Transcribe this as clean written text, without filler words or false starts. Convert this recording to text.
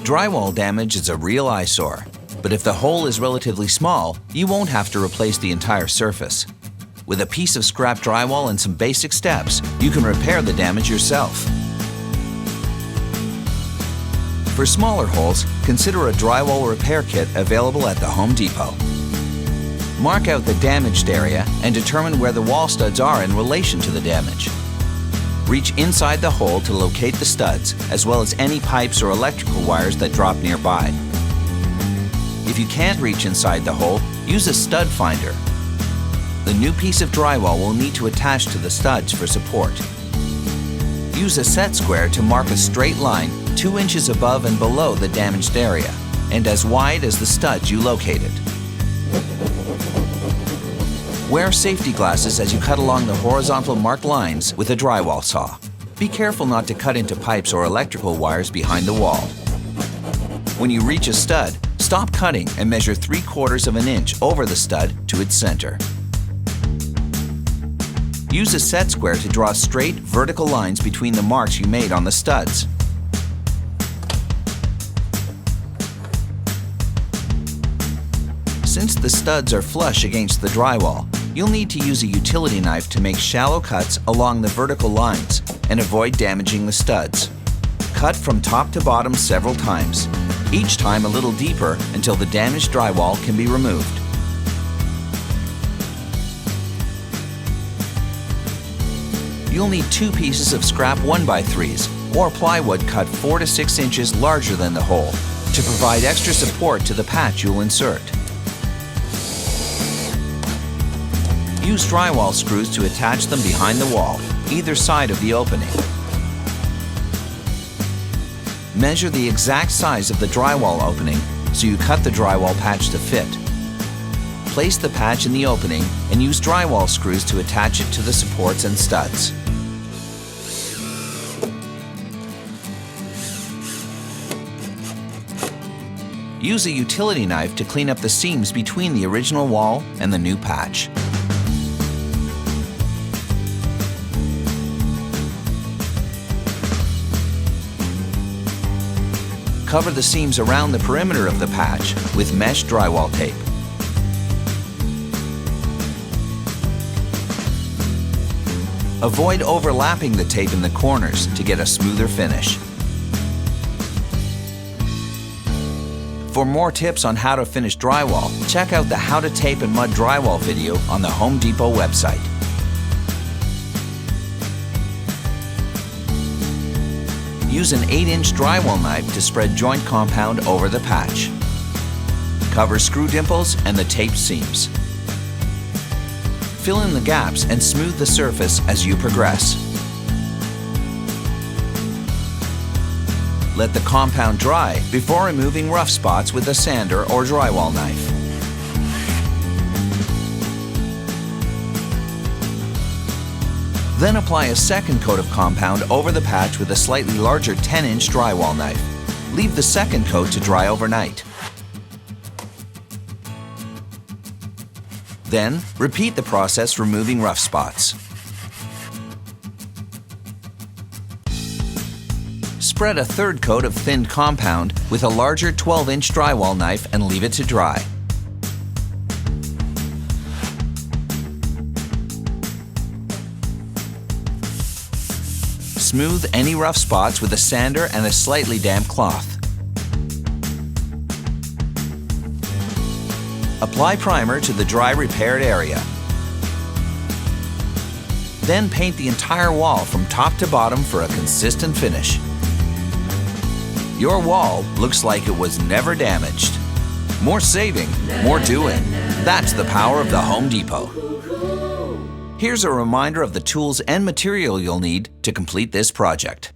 Drywall damage is a real eyesore, but if the hole is relatively small, you won't have to replace the entire surface. With a piece of scrap drywall and some basic steps, you can repair the damage yourself. For smaller holes, consider a drywall repair kit available at the Home Depot. Mark out the damaged area and determine where the wall studs are in relation to the damage. Reach inside the hole to locate the studs, as well as any pipes or electrical wires that drop nearby. If you can't reach inside the hole, use a stud finder. The new piece of drywall will need to attach to the studs for support. Use a set square to mark a straight line 2 inches above and below the damaged area, and as wide as the studs you located. Wear safety glasses as you cut along the horizontal marked lines with a drywall saw. Be careful not to cut into pipes or electrical wires behind the wall. When you reach a stud, stop cutting and measure 3/4 of an inch over the stud to its center. Use a set square to draw straight, vertical lines between the marks you made on the studs. Since the studs are flush against the drywall, you'll need to use a utility knife to make shallow cuts along the vertical lines and avoid damaging the studs. Cut from top to bottom several times, each time a little deeper until the damaged drywall can be removed. You'll need 2 pieces of scrap 1x3s or plywood cut 4 to 6 inches larger than the hole to provide extra support to the patch you'll insert. Use drywall screws to attach them behind the wall, either side of the opening. Measure the exact size of the drywall opening so you cut the drywall patch to fit. Place the patch in the opening and use drywall screws to attach it to the supports and studs. Use a utility knife to clean up the seams between the original wall and the new patch. Cover the seams around the perimeter of the patch with mesh drywall tape. Avoid overlapping the tape in the corners to get a smoother finish. For more tips on how to finish drywall, check out the How to Tape and Mud Drywall video on the Home Depot website. Use an 8-inch drywall knife to spread joint compound over the patch. Cover screw dimples and the taped seams. Fill in the gaps and smooth the surface as you progress. Let the compound dry before removing rough spots with a sander or drywall knife. Then apply a second coat of compound over the patch with a slightly larger 10-inch drywall knife. Leave the second coat to dry overnight. Then, repeat the process removing rough spots. Spread a third coat of thinned compound with a larger 12-inch drywall knife and leave it to dry. Smooth any rough spots with a sander and a slightly damp cloth. Apply primer to the dry repaired area. Then paint the entire wall from top to bottom for a consistent finish. Your wall looks like it was never damaged. More saving, more doing. That's the power of the Home Depot. Here's a reminder of the tools and material you'll need to complete this project.